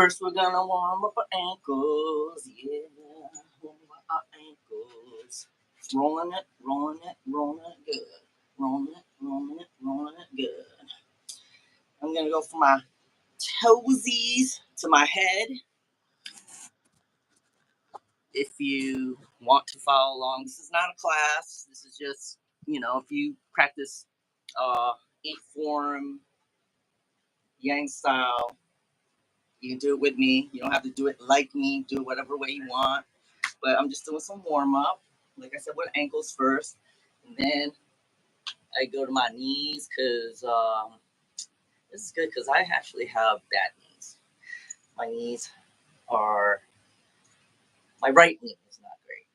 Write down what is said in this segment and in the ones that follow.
First, we're gonna warm up our ankles. Yeah, warm up our ankles. Rolling it, rolling it, rolling it good. Rolling it, rolling it, rolling it good. I'm gonna go from my toesies to my head. If you want to follow along, this is not a class. This is just, if you practice 8 form yang style, you can do it with me. You don't have to do it like me. Do it whatever way you want. But I'm just doing some warm up. Like I said, with ankles first. And then I go to my knees because this is good because I actually have bad knees. My knees are, my right knee is not great.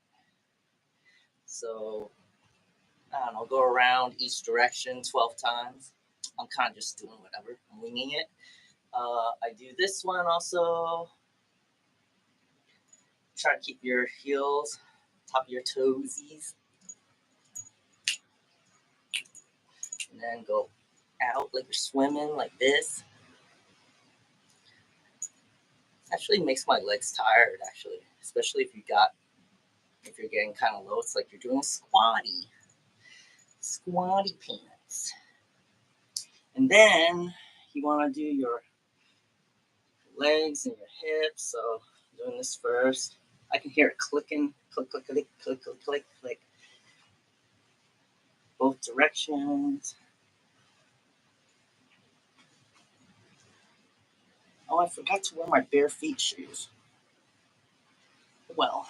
So, I don't know, go around each direction 12 times. I'm kind of just doing whatever. I'm winging it. I do this one also. Try to keep your heels, top of your toesies. And then go out like you're swimming like this. Actually makes my legs tired, actually. Especially if you're getting kind of low. It's like you're doing squatty pants. And then you want to do your legs and your hips. So I'm doing this first. I can hear it clicking, click, click, click, click, click, click, click. Both directions. Oh, I forgot to wear my bare feet shoes. Well.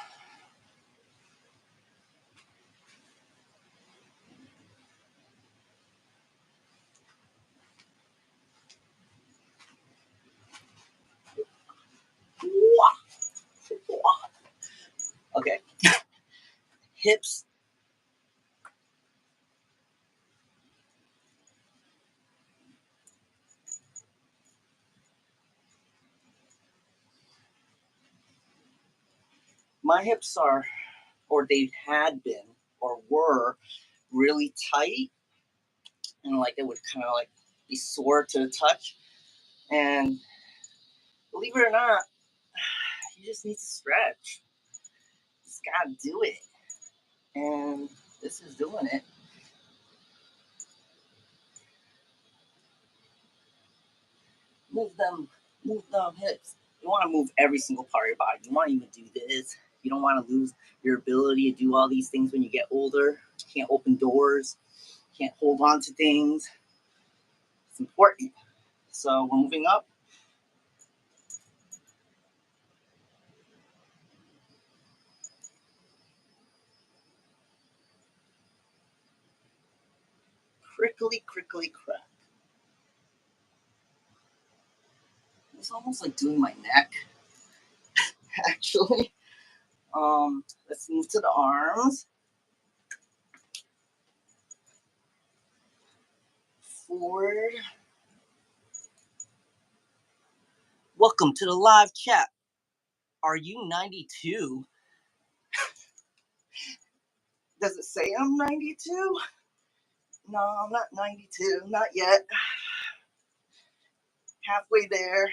Okay. Hips. My hips are, or they had been, or were really tight. And like it would kind of like be sore to the touch. And believe it or not, you just need to stretch. You just gotta do it. And this is doing it. Move them hips. You want to move every single part of your body. You want to even do this. You don't want to lose your ability to do all these things when you get older. You can't open doors. You can't hold on to things. It's important. So we're moving up. Crickly, crickly, crack. It's almost like doing my neck, actually. Let's move to the arms. Forward. Welcome to the live chat. Are you 92? Does it say I'm 92? No, I'm not 92. Not yet. Halfway there.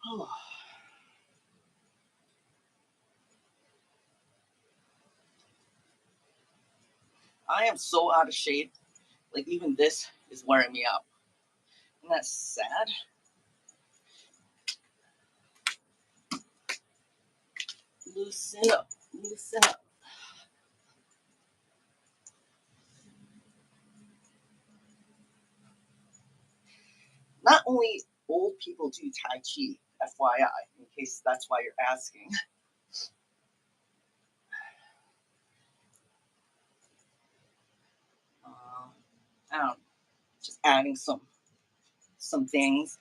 Oh. I am so out of shape. Like, even this is wearing me out. Isn't that sad? Loosen up. Loosen up. Not only old people do Tai Chi, FYI, in case that's why you're asking. I don't know, just adding some things.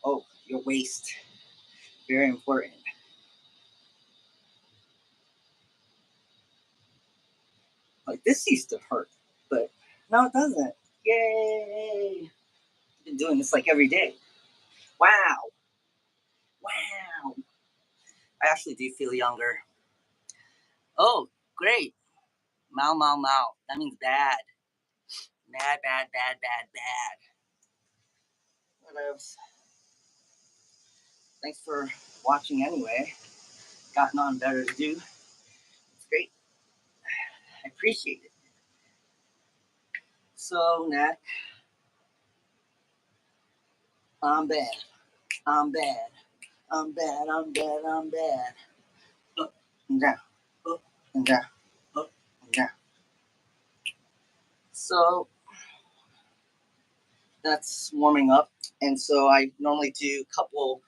Oh, your waist. Very important. Like, this used to hurt, but no, it doesn't. Yay! I've been doing this like every day. Wow. I actually do feel younger. Oh, great. Mau, mau, mau. That means bad. Bad, bad, bad, bad, bad. What else? Thanks for watching anyway. Got on better to do. It's great. I appreciate it. So, neck. I'm bad. I'm bad. I'm bad. I'm bad. I'm bad. Up and down. Up and down. Up and down. So, that's warming up. And so I normally do a couple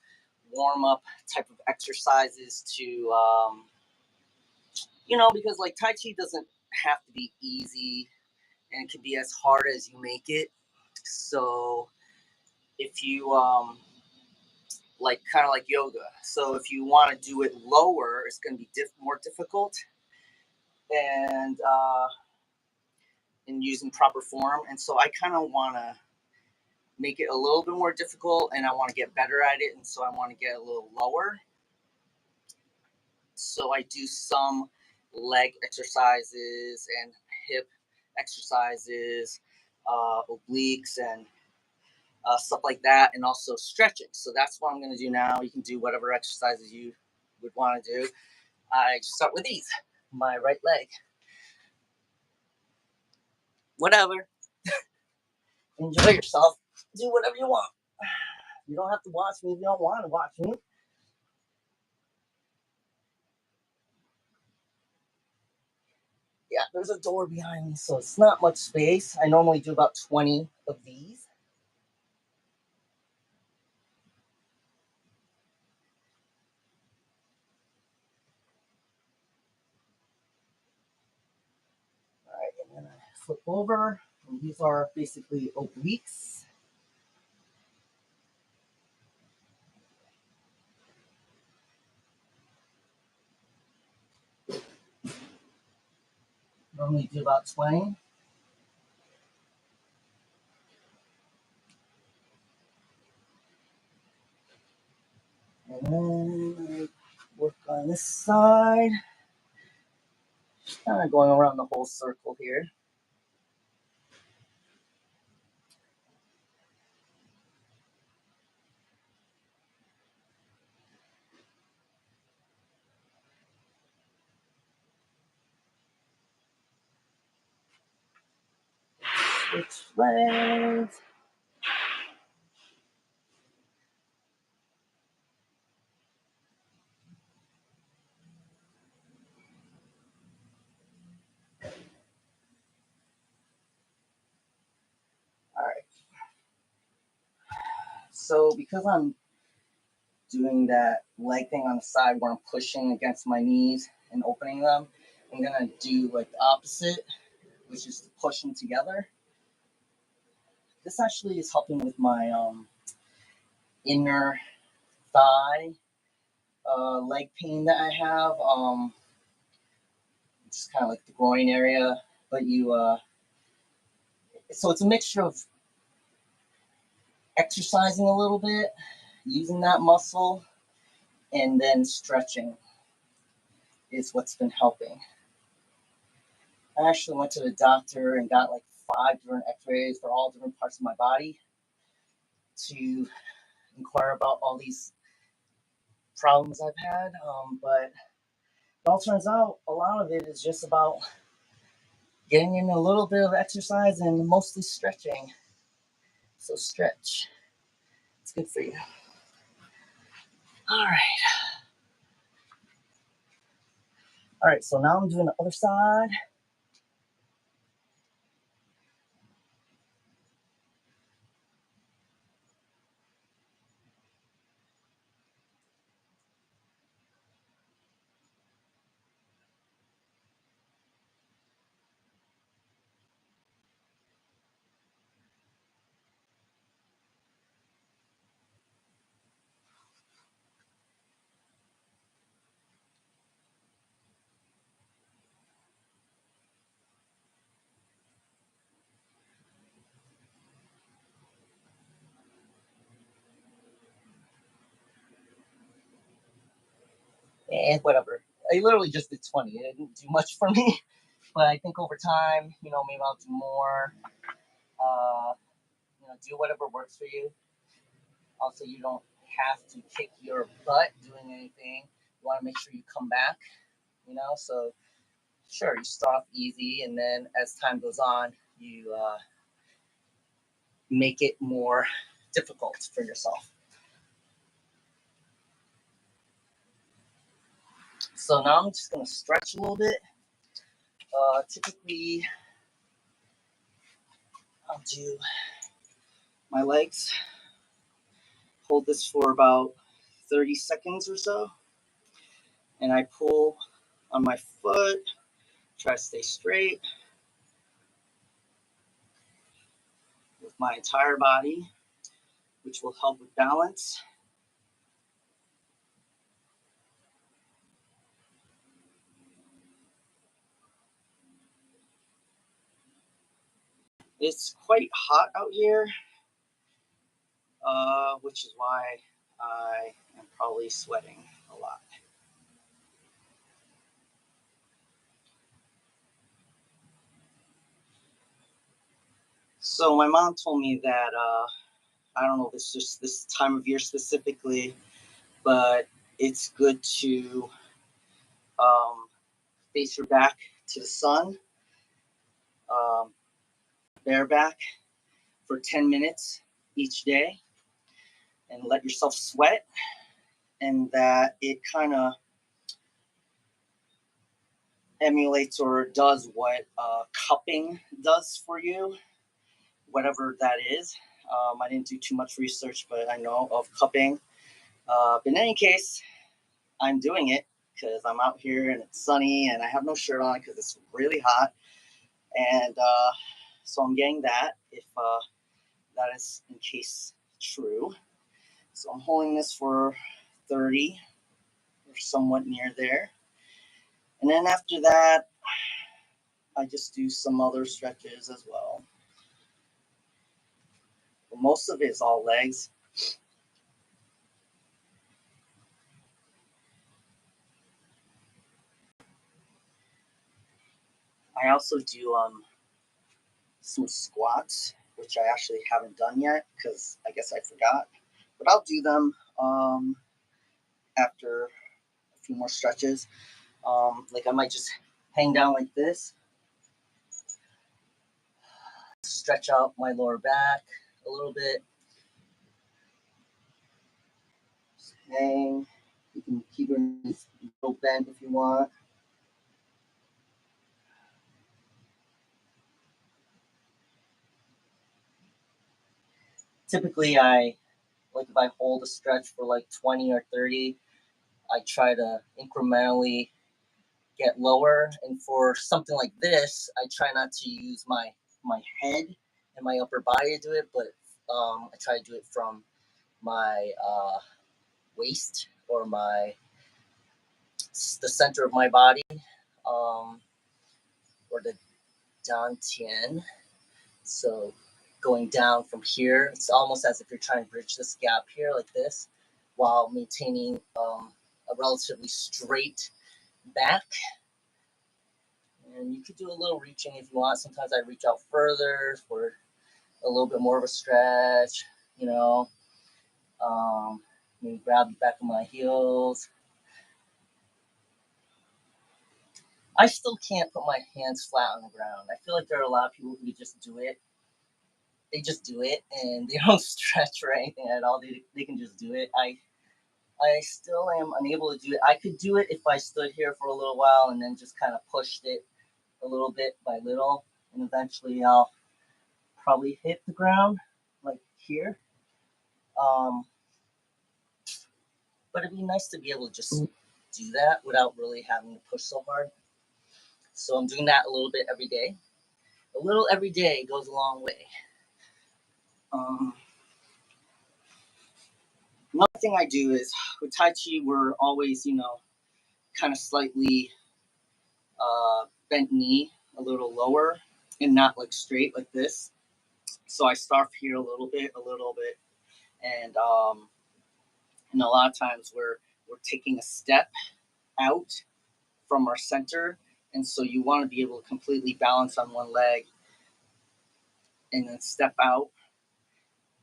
warm up type of exercises to, because like Tai Chi doesn't have to be easy and it can be as hard as you make it. So if you, like kind of like yoga. So if you want to do it lower, it's going to be more difficult and in using proper form. And so I kind of want to make it a little bit more difficult and I want to get better at it. And so I want to get a little lower. So I do some leg exercises and hip exercises, obliques and stuff like that, and also stretching. So that's what I'm going to do now. You can do whatever exercises you would want to do. I start with these. My right leg. Whatever. Enjoy yourself. Do whatever you want. You don't have to watch me if you don't want to watch me. Yeah, there's a door behind me, so it's not much space. I normally do about 20 of these. All right, and then I flip over. And these are basically obliques. Normally do about 20. And then I work on this side. Just kind of going around the whole circle here. Switch legs. All right. So because I'm doing that leg thing on the side where I'm pushing against my knees and opening them, I'm gonna do like the opposite, which is to push them together. This actually is helping with my inner thigh leg pain that I have. It's kind of like the groin area, but so it's a mixture of exercising a little bit, using that muscle, and then stretching is what's been helping. I actually went to the doctor and got like 5 different x-rays for all different parts of my body to inquire about all these problems I've had. But it all turns out a lot of it is just about getting in a little bit of exercise and mostly stretching. So stretch. It's good for you. All right. All right, so now I'm doing the other side. whatever. I literally just did 20. It didn't do much for me, but I think over time, maybe I'll do more. Do whatever works for you. Also, you don't have to kick your butt doing anything. You want to make sure you come back, so sure, you start off easy, and then as time goes on, you make it more difficult for yourself. So now I'm just going to stretch a little bit. Typically, I'll do my legs, hold this for about 30 seconds or so, and I pull on my foot, try to stay straight with my entire body, which will help with balance. It's quite hot out here, which is why I am probably sweating a lot. So my mom told me that I don't know if it's just this time of year specifically, but it's good to face your back to the sun, um, bareback for 10 minutes each day, and let yourself sweat, and that it kind of emulates or does what cupping does for you, whatever that is. I didn't do too much research, but I know of cupping. But in any case, I'm doing it because I'm out here and it's sunny and I have no shirt on because it's really hot. And so I'm getting that, if that is in case true. So I'm holding this for 30 or somewhat near there. And then after that, I just do some other stretches as well. But most of it is all legs. I also do some squats, which I actually haven't done yet because I guess I forgot. But I'll do them after a few more stretches. Like I might just hang down like this, stretch out my lower back a little bit, just hang. You can keep your knees bent if you want. Typically, if I hold a stretch for like 20 or 30, I try to incrementally get lower. And for something like this, I try not to use my head and my upper body to do it, but I try to do it from my waist or the center of my body, or the dantian. So going down from here, it's almost as if you're trying to bridge this gap here like this, while maintaining a relatively straight back. And you could do a little reaching if you want. Sometimes I reach out further for a little bit more of a stretch, you know. Maybe grab the back of my heels. I still can't put my hands flat on the ground. I feel like there are a lot of people who just do it. They just do it and they don't stretch or anything at all. They can just do it. I still am unable to do it. I could do it if I stood here for a little while and then just kind of pushed it a little bit by little, and eventually I'll probably hit the ground like here. Um, but it'd be nice to be able to just do that without really having to push so hard. So I'm doing that a little bit every day. A little every day goes a long way. Another thing I do is with Tai Chi, we're always, kind of slightly bent knee, a little lower, and not like straight like this. So I start here a little bit, and a lot of times we're taking a step out from our center. And so you want to be able to completely balance on one leg and then step out.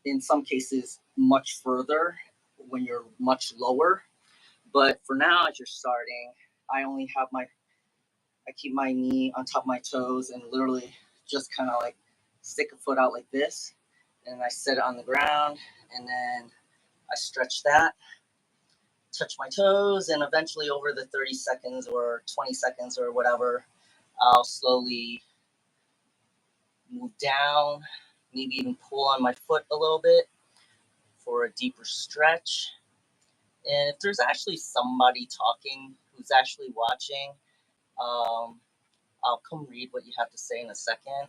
In some cases, much further when you're much lower. But for now, as you're starting, I keep my knee on top of my toes and literally just kind of like stick a foot out like this. And I set it on the ground and then I stretch that, touch my toes, and eventually over the 30 seconds or 20 seconds or whatever, I'll slowly move down, maybe even pull on my foot a little bit for a deeper stretch. And if there's actually somebody talking who's actually watching, I'll come read what you have to say in a second.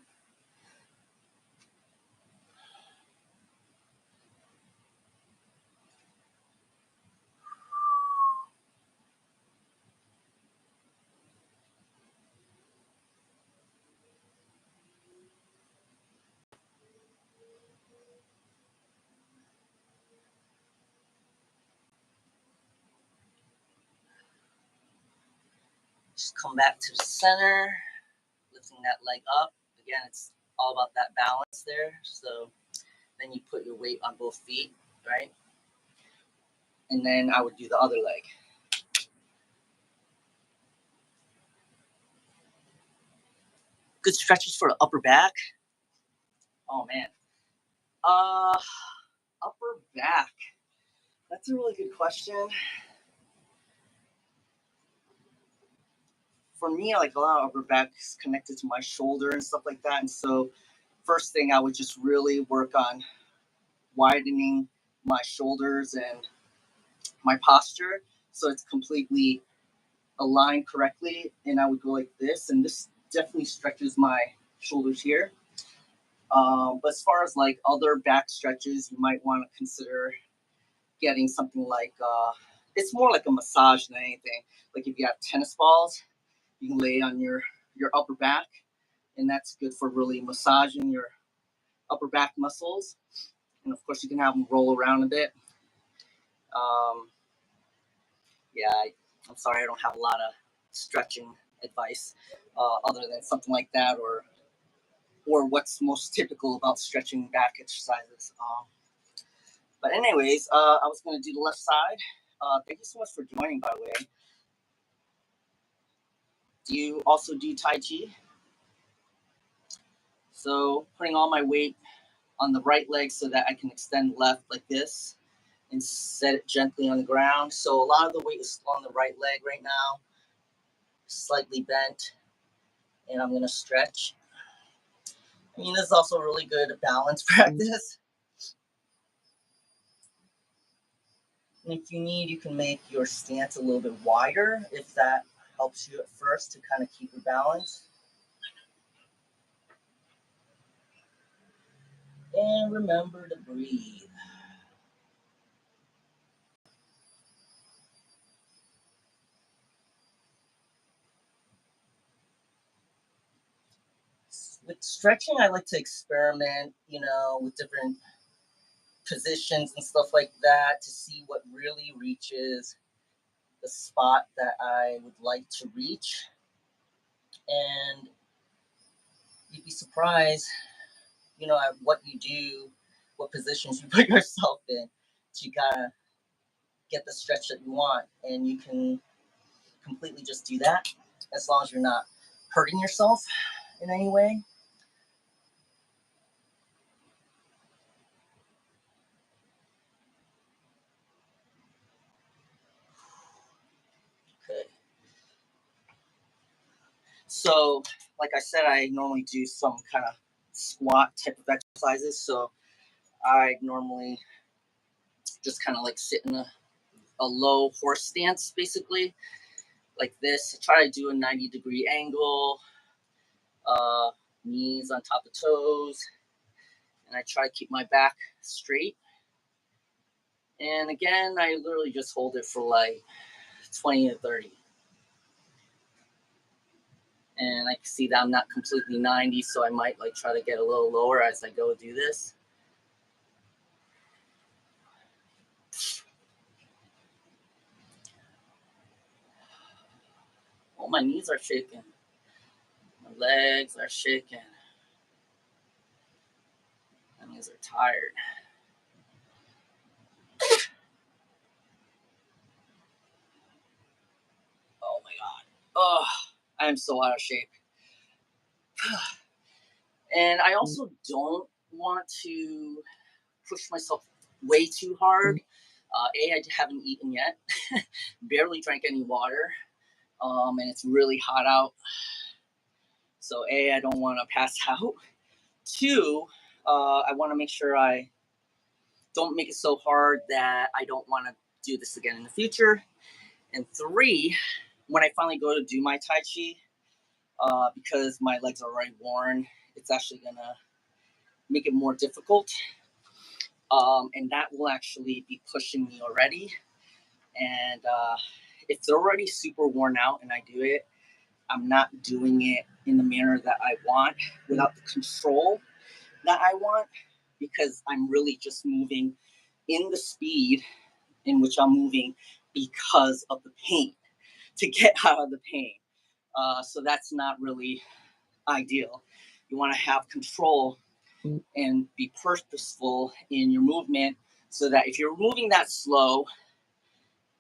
Just come back to the center, lifting that leg up. Again, it's all about that balance there. So then you put your weight on both feet, right? And then I would do the other leg. Good stretches for the upper back. Oh man. Upper back. That's a really good question. For me, like a lot of upper back is connected to my shoulder and stuff like that. And so first thing I would just really work on widening my shoulders and my posture so it's completely aligned correctly. And I would go like this, and this definitely stretches my shoulders here. But as far as like other back stretches, you might want to consider getting something like it's more like a massage than anything. Like if you have tennis balls, you can lay on your upper back, and that's good for really massaging your upper back muscles. And of course, you can have them roll around a bit. Um, yeah, I'm sorry, I don't have a lot of stretching advice other than something like that, or what's most typical about stretching back exercises. But anyways, I was going to do the left side. Thank you so much for joining, by the way. Do you also do Tai Chi? So putting all my weight on the right leg so that I can extend left like this and set it gently on the ground. So a lot of the weight is on the right leg right now, slightly bent, and I'm going to stretch. I mean, this is also a really good balance practice. And if you need, you can make your stance a little bit wider if that helps you at first to kind of keep your balance. And remember to breathe. With stretching, I like to experiment, with different positions and stuff like that to see what really reaches the spot that I would like to reach. And you'd be surprised, at what you do, what positions you put yourself in. So you gotta get the stretch that you want, and you can completely just do that as long as you're not hurting yourself in any way. Okay. So, like I said, I normally do some kind of squat type of exercises. So I normally just kind of like sit in a low horse stance, basically, like this. I try to do a 90-degree angle, uh, knees on top of toes, and I try to keep my back straight. And again, I literally just hold it for like 20 to 30. And I can see that I'm not completely 90, so I might like try to get a little lower as I go do this. my knees are shaking. My legs are shaking. My knees are tired. Oh my god. Oh, I am so out of shape. And I also don't want to push myself way too hard. I haven't eaten yet. Barely drank any water. And it's really hot out. So I don't want to pass out. Two, I want to make sure I don't make it so hard that I don't want to do this again in the future. And three, when I finally go to do my Tai Chi, because my legs are already worn, it's actually going to make it more difficult. And that will actually be pushing me already. And if they're already super worn out and I do it, I'm not doing it in the manner that I want, without the control that I want, because I'm really just moving in the speed in which I'm moving because of the pain, to get out of the pain. So that's not really ideal. You want to have control and be purposeful in your movement, so that if you're moving that slow,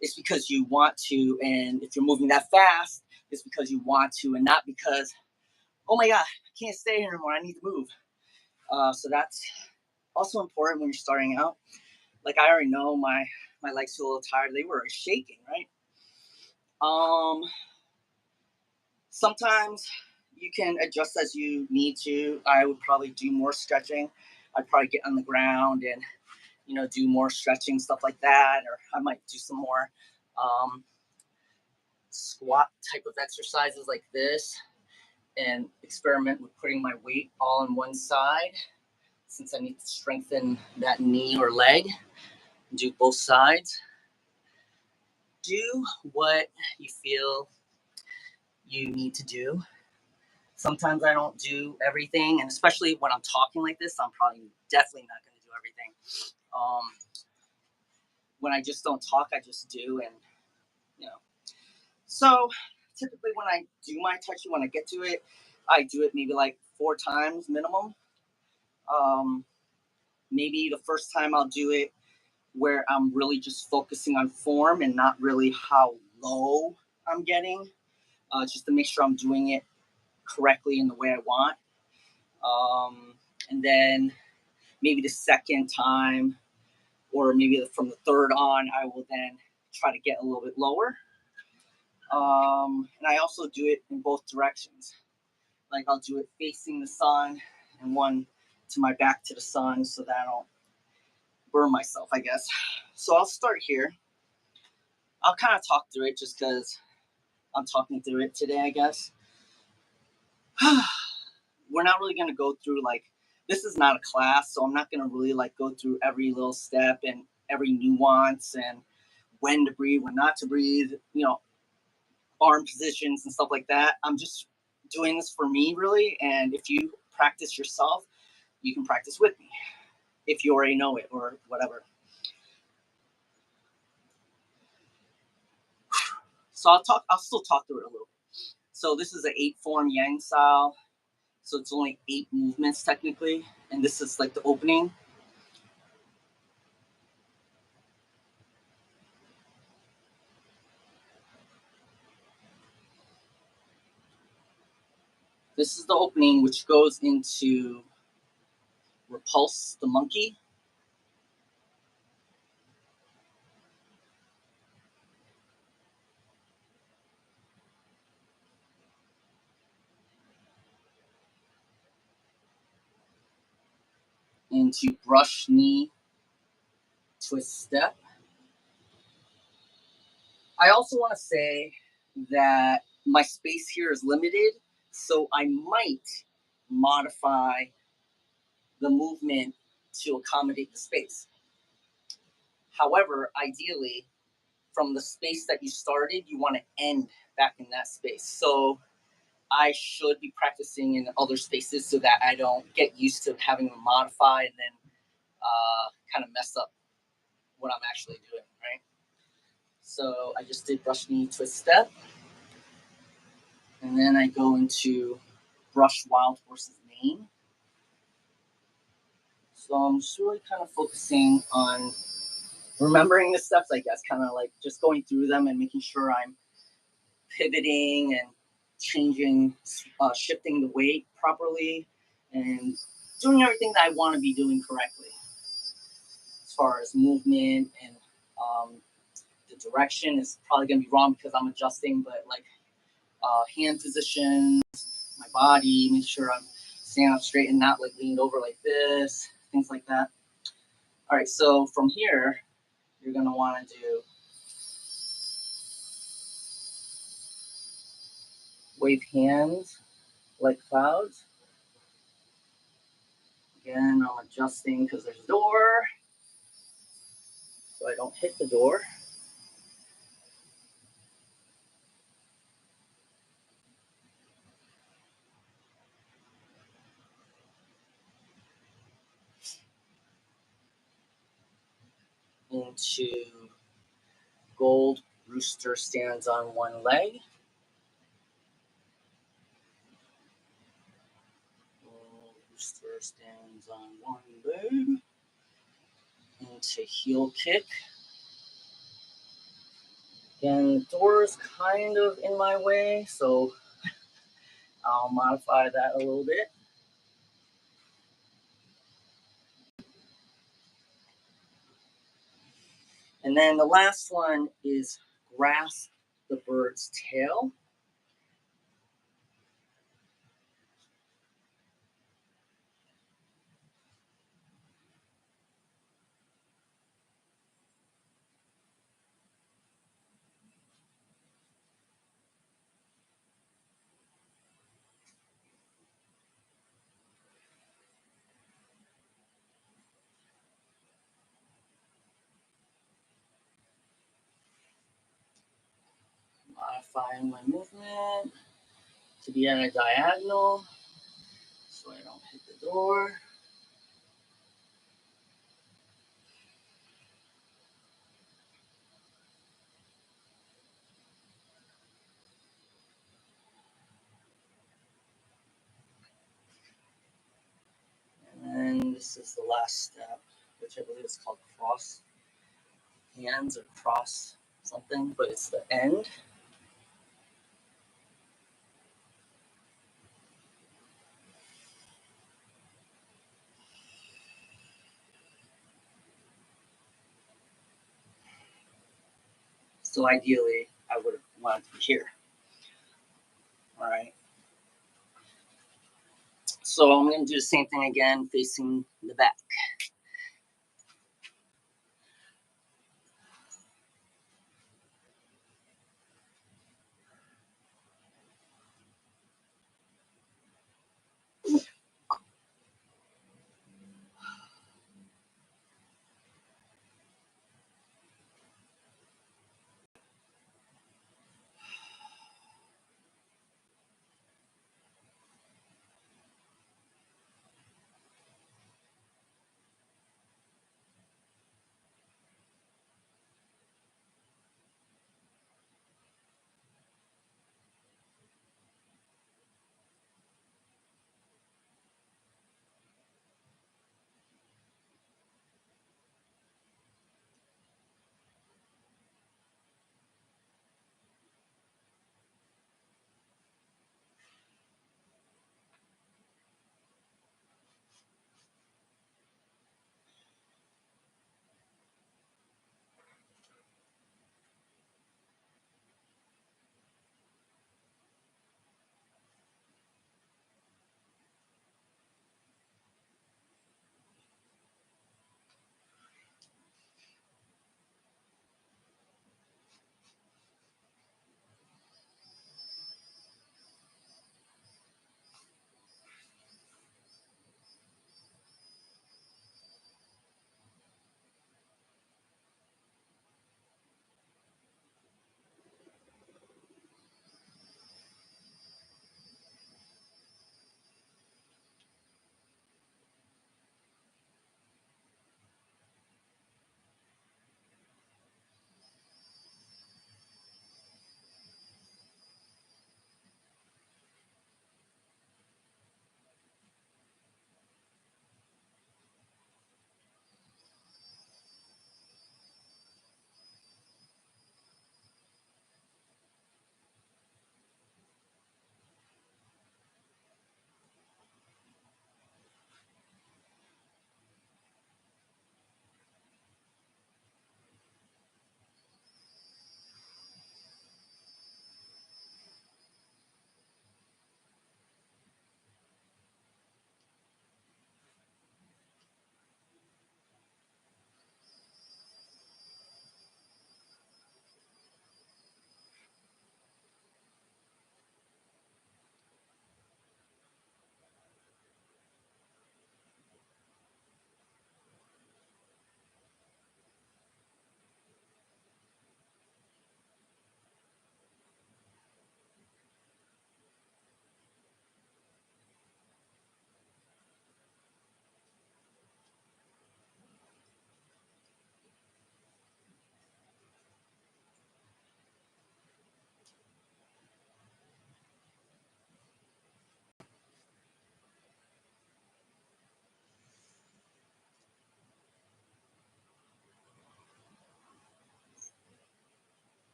it's because you want to, and if you're moving that fast, it's because you want to, and not because, oh my god, I can't stay here anymore, I need to move. So that's also important when you're starting out. Like, I already know my legs feel a little tired. They were shaking, right? Sometimes you can adjust as you need to. I would probably do more stretching. I'd probably get on the ground and do more stretching, stuff like that, or I might do some more squat type of exercises like this, and experiment with putting my weight all on one side, since I need to strengthen that knee or leg. Do both sides. Do what you feel you need to do. Sometimes I don't do everything, and especially when I'm talking like this, I'm probably definitely not going to do everything. When I just don't talk, I just do, and you know. So typically, when I do my Tai Chi, when I get to it, I do it maybe like 4 times minimum. Maybe the first time I'll do it where I'm really just focusing on form and not really how low I'm getting, just to make sure I'm doing it correctly in the way I want. And then maybe the second time, or maybe from the third on, I will then try to get a little bit lower. And I also do it in both directions. Like, I'll do it facing the sun and one to my back to the sun, so that I don't burn myself, I guess. So I'll start here. I'll kind of talk through it just because I'm talking through it today, I guess. We're not really going to go through, like, this is not a class, so I'm not going to really like go through every little step and every nuance and when to breathe, when not to breathe, arm positions and stuff like that. I'm just doing this for me, really. And if you practice yourself, you can practice with me if you already know it or whatever. So I'll still talk through it a little bit. So this is an 8-form Yang style. So it's only 8 movements technically. And this is like the opening. This is the opening, which goes into repulse the monkey. Into brush knee twist step. I also want to say that my space here is limited, so I might modify the movement to accommodate the space. However, ideally, from the space that you started, you want to end back in that space. So I should be practicing in other spaces so that I don't get used to having to modify and then kind of mess up what I'm actually doing, right? So I just did brush knee twist step. And then I go into brush wild horse's mane. So I'm just really kind of focusing on remembering the steps, I guess, kind of like just going through them and making sure I'm pivoting and changing, shifting the weight properly and doing everything that I want to be doing correctly as far as movement and the direction is probably going to be wrong because I'm adjusting, but like hand position, my body, make sure I'm standing up straight and not like leaned over like this, things like that. All right, so from here, you're going to want to do wave hands like clouds. Again, I'm adjusting because there's a door, so I don't hit the door. Into gold rooster stands on one leg. Gold rooster stands on one leg. Into heel kick. Again, the door is kind of in my way, so I'll modify that a little bit. And then the last one is grasp the bird's tail. Modifying my movement to be at a diagonal so I don't hit the door. And then this is the last step, which I believe is called cross hands or cross something, but it's the end. So ideally, I would have wanted to be here. All right. So I'm going to do the same thing again, facing the back.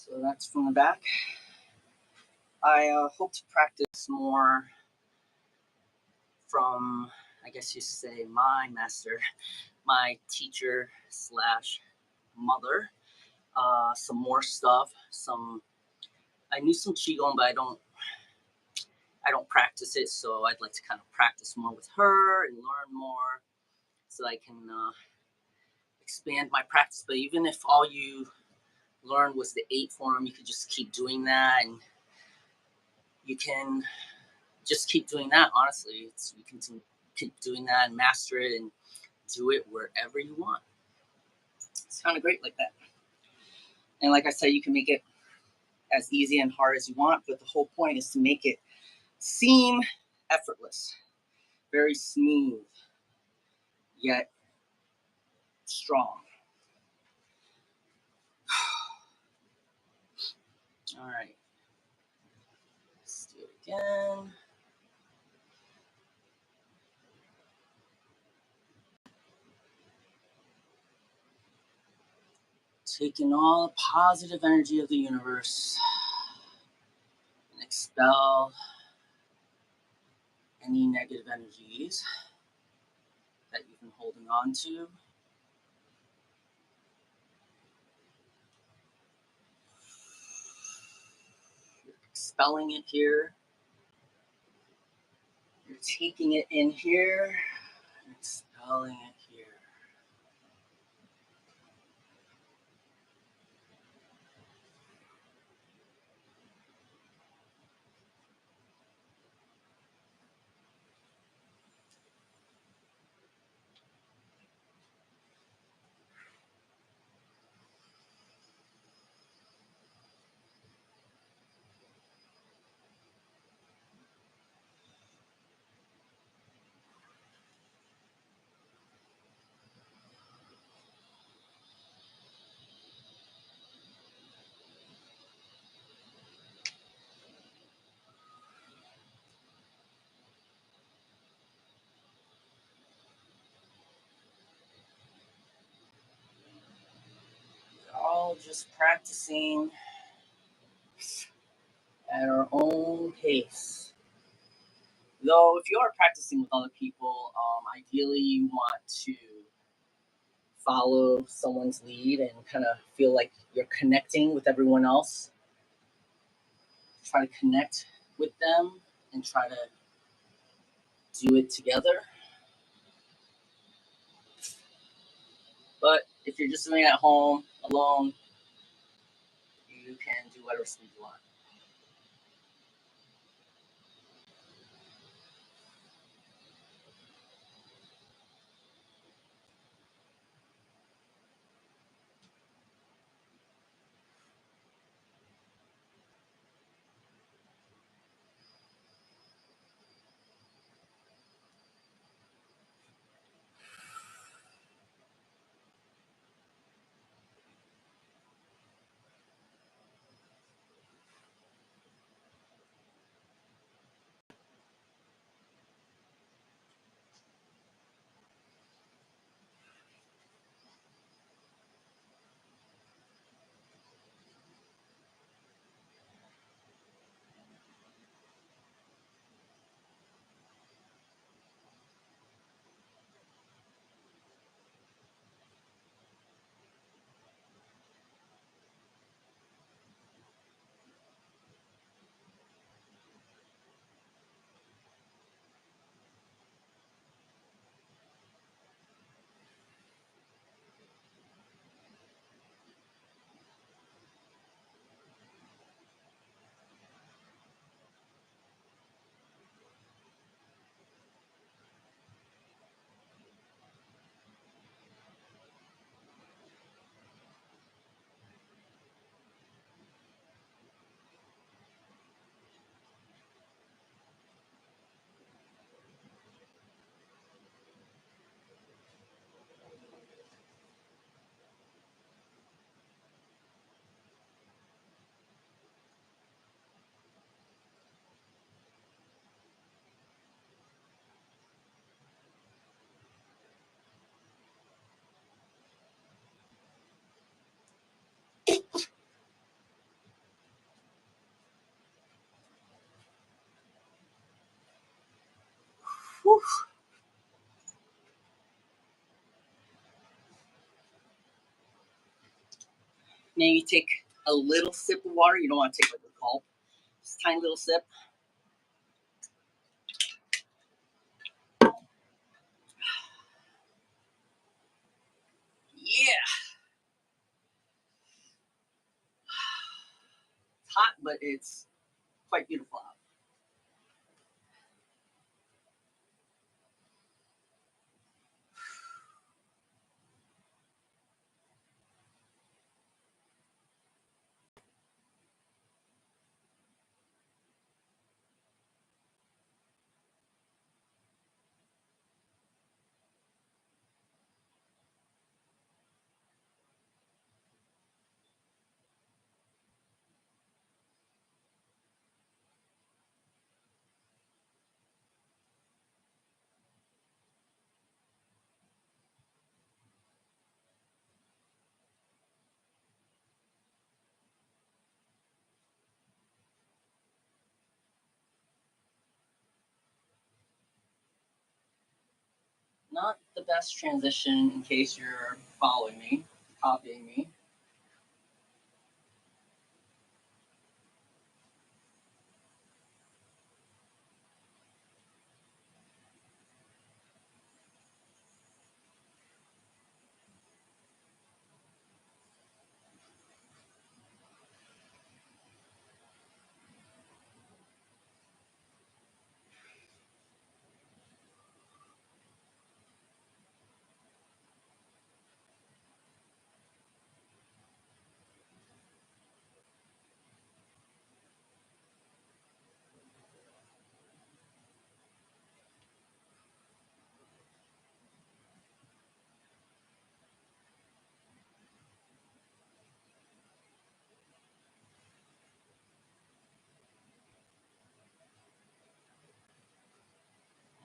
So that's from the back. I hope to practice more from, I guess you say, my master, my teacher slash mother. Some more stuff. I knew some qigong, but I don't practice it. So I'd like to kind of practice more with her and learn more, so I can expand my practice. But even if all you learned was the 8 form, you could just keep doing that, and you can just keep doing that. Honestly, you can keep doing that and master it and do it wherever you want. It's kind of great like that. And like I said, you can make it as easy and hard as you want, but the whole point is to make it seem effortless, very smooth, yet strong. All right, let's do it again. Taking all the positive energy of the universe and expel any negative energies that you've been holding on to. You're expelling it here. You're taking it in here and expelling it here. We're all just practicing at our own pace. Though, if you are practicing with other people, ideally you want to follow someone's lead and kind of feel like you're connecting with everyone else. Try to connect with them and try to do it together. But if you're just doing it at home alone, you can do whatever speed you want. Whew. Maybe take a little sip of water. You don't want to take like a gulp. Just a tiny little sip. Yeah. It's hot, but it's quite beautiful out. Not the best transition in case you're following me, copying me.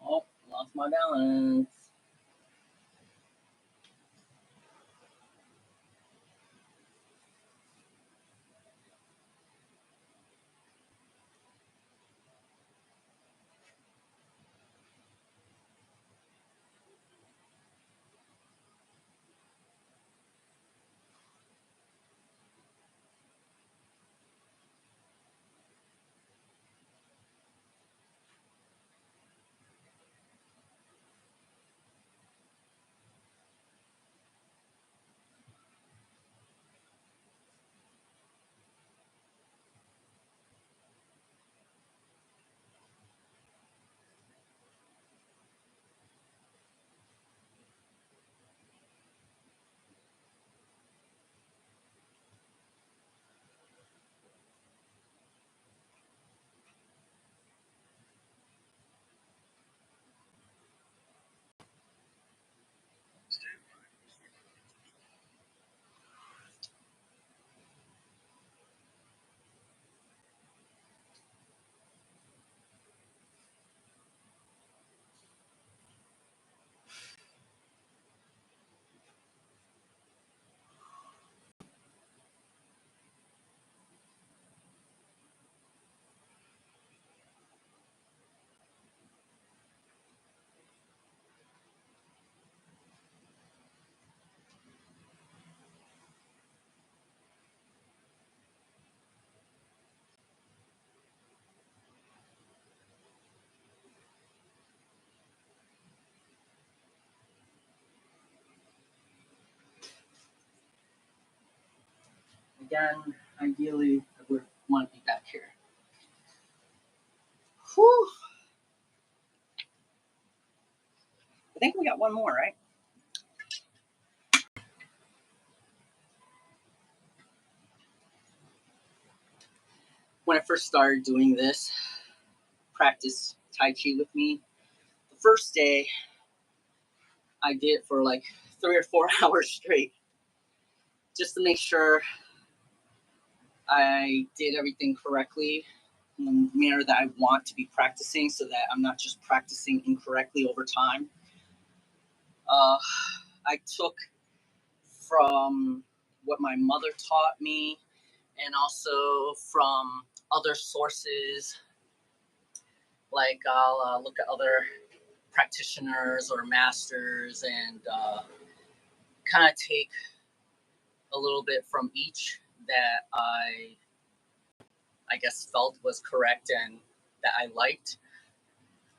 Oh, lost my balance. Again, ideally, I would want to be back here. Whew. I think we got one more, right? When I first started doing this, practice Tai Chi with me, the first day I did it for like 3 or 4 hours straight just to make sure I did everything correctly in the manner that I want to be practicing so that I'm not just practicing incorrectly over time. Uh, I took from what my mother taught me and also from other sources. Like I'll look at other practitioners or masters and kind of take a little bit from each that I guess felt was correct and that I liked.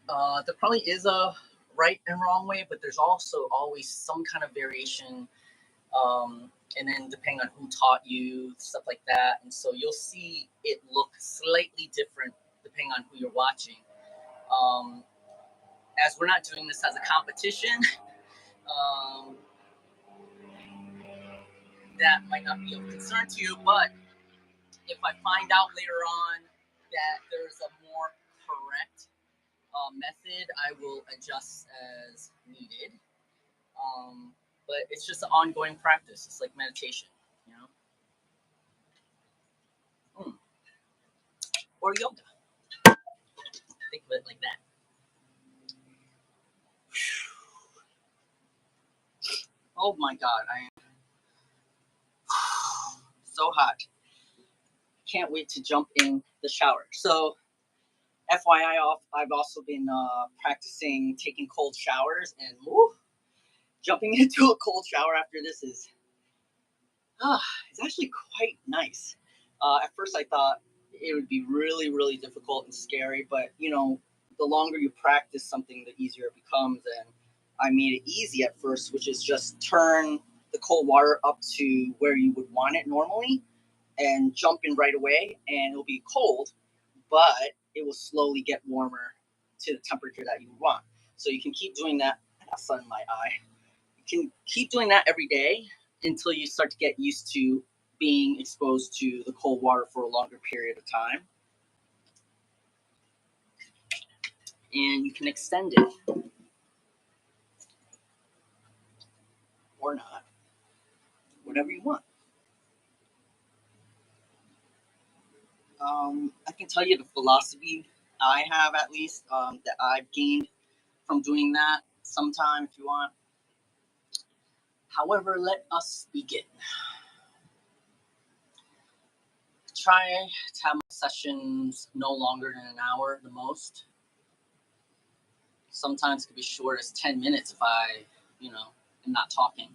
There probably is a right and wrong way, but there's also always some kind of variation. And then depending on who taught you, stuff like that. And so you'll see it look slightly different depending on who you're watching. Um, as we're not doing this as a competition, um, that might not be of concern to you, but if I find out later on that there's a more correct method, I will adjust as needed. But it's just an ongoing practice. It's like meditation, you know, or yoga. Think of it like that. Oh my God, I am so hot. Can't wait to jump in the shower. So, FYI, I've also been practicing taking cold showers, and jumping into a cold shower after this is it's actually quite nice. At first, I thought it would be really, really difficult and scary, but the longer you practice something, the easier it becomes. And I made it easy at first, which is just turn the cold water up to where you would want it normally and jump in right away, and it'll be cold, but it will slowly get warmer to the temperature that you want. So you can keep doing that. I got sun in my eye. You can keep doing that every day until you start to get used to being exposed to the cold water for a longer period of time. And you can extend it or not, whatever you want. I can tell you the philosophy I have, at least, that I've gained from doing that sometime if you want. However, let us begin. Try to have my sessions no longer than an hour, the most. Sometimes it could be short as 10 minutes if I, am not talking.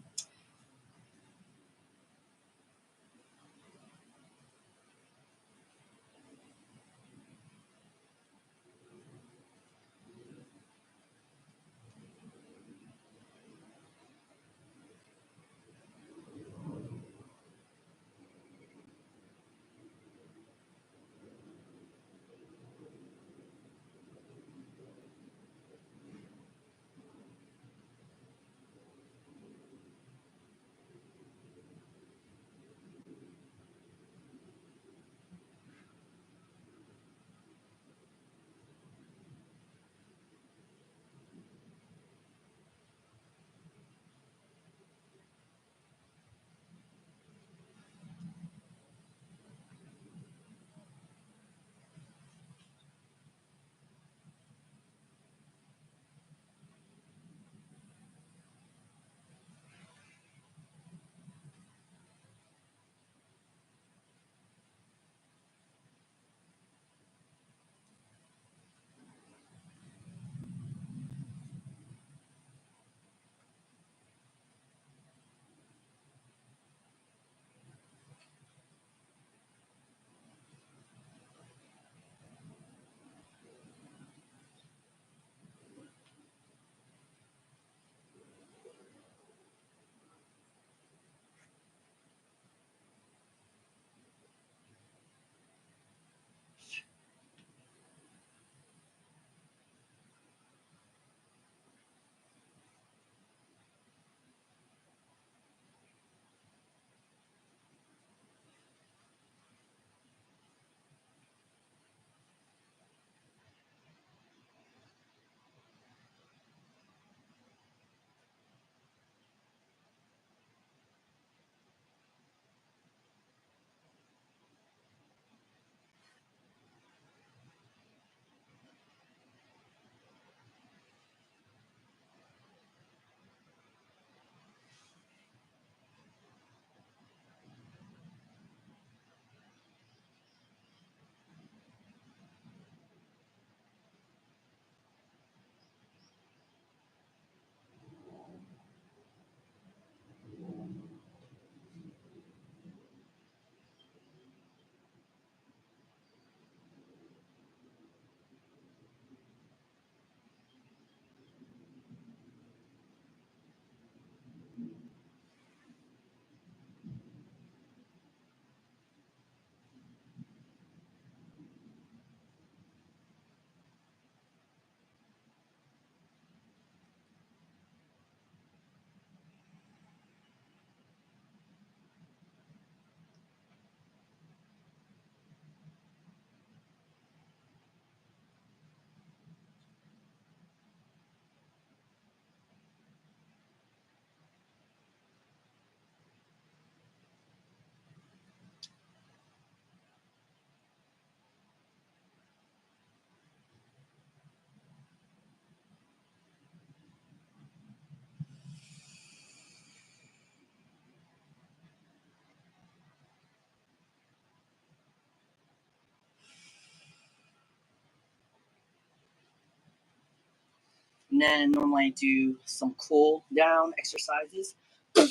And then normally I do some cool down exercises. I'm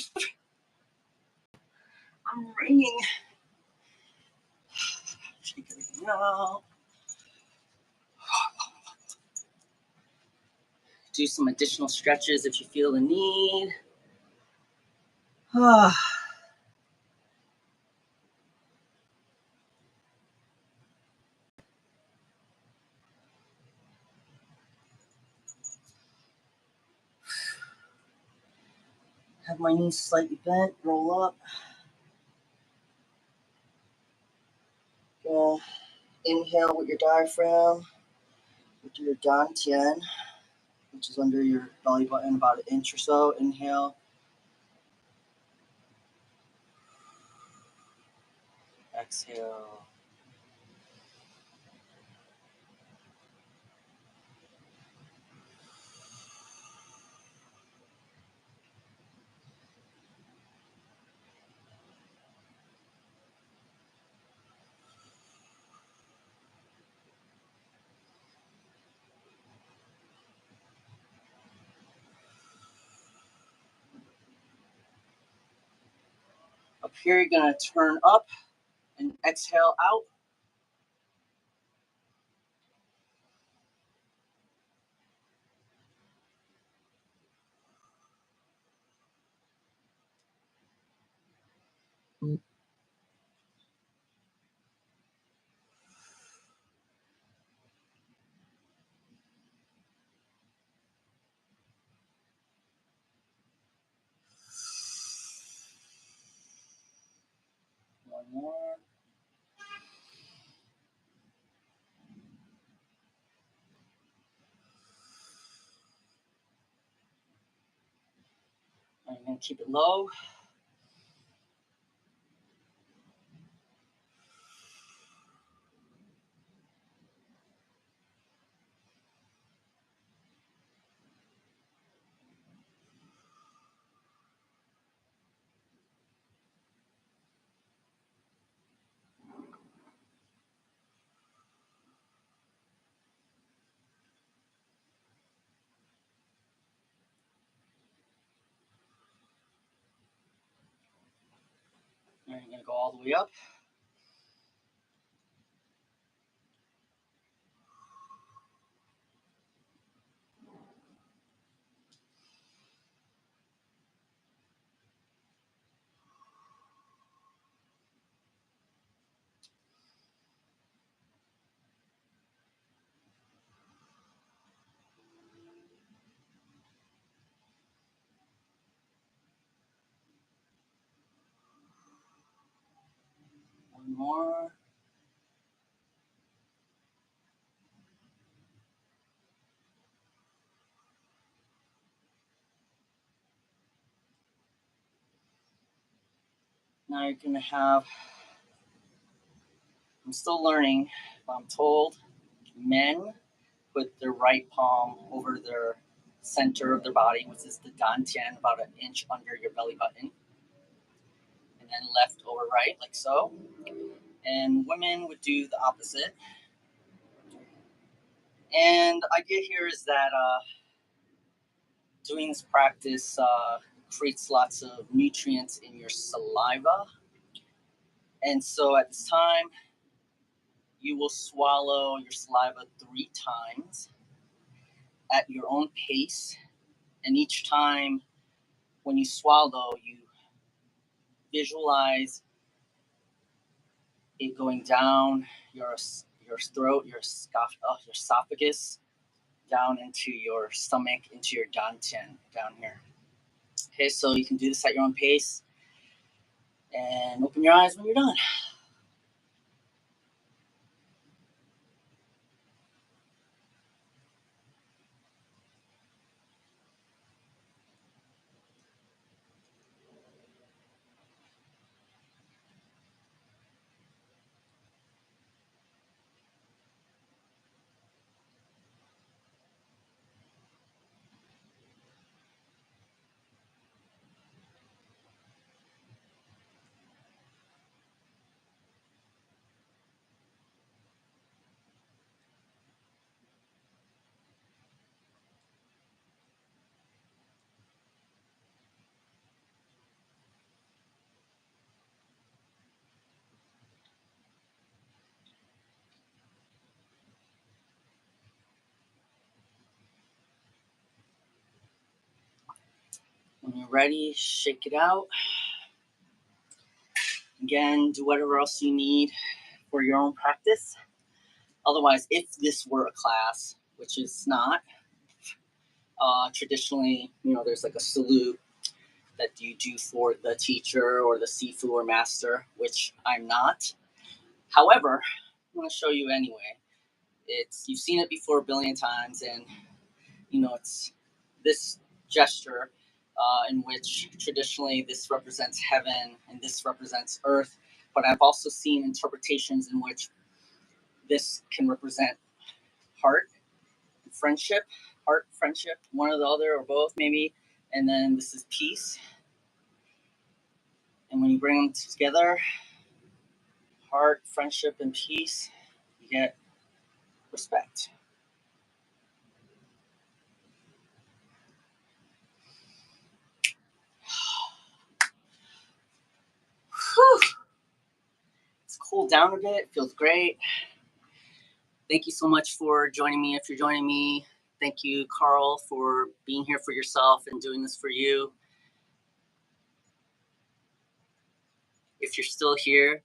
raining. Shake everything out. Do some additional stretches if you feel the need. Have my knees slightly bent, roll up. Inhale with your diaphragm, with your dantian, which is under your belly button about an inch or so. Inhale. Exhale. Up here, you're going to turn up and exhale out. One more. I'm going to keep it low. All right, I'm going to go all the way up. One more. Now you're going to have, I'm still learning, but I'm told men put their right palm over their center of their body, which is the dantian, about an inch under your belly button. And then left over right, like so. And women would do the opposite. And the idea here is that doing this practice creates lots of nutrients in your saliva. And so at this time, you will swallow your saliva 3 times at your own pace. And each time when you swallow, you visualize it going down your throat, your esophagus, down into your stomach, into your dantian, down here. Okay, so you can do this at your own pace. And open your eyes when you're done. When you're ready, shake it out. Again, do whatever else you need for your own practice. Otherwise, if this were a class, which is not, traditionally, there's like a salute that you do for the teacher or the sifu or master, which I'm not. However, I'm going to show you anyway. You've seen it before a billion times, and it's this gesture in which traditionally this represents heaven and this represents earth. But I've also seen interpretations in which this can represent heart, friendship, one or the other or both maybe. And then this is peace. And when you bring them together, heart, friendship, and peace, you get respect. Whew. It's cooled down a bit, feels great. Thank you so much for joining me. If you're joining me, thank you, K.C'arl, for being here for yourself and doing this for you. If you're still here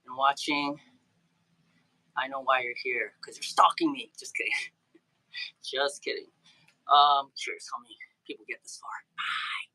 and watching, I know why you're here, because you're stalking me. Just kidding. Just kidding. Curious how many people get this far. Bye.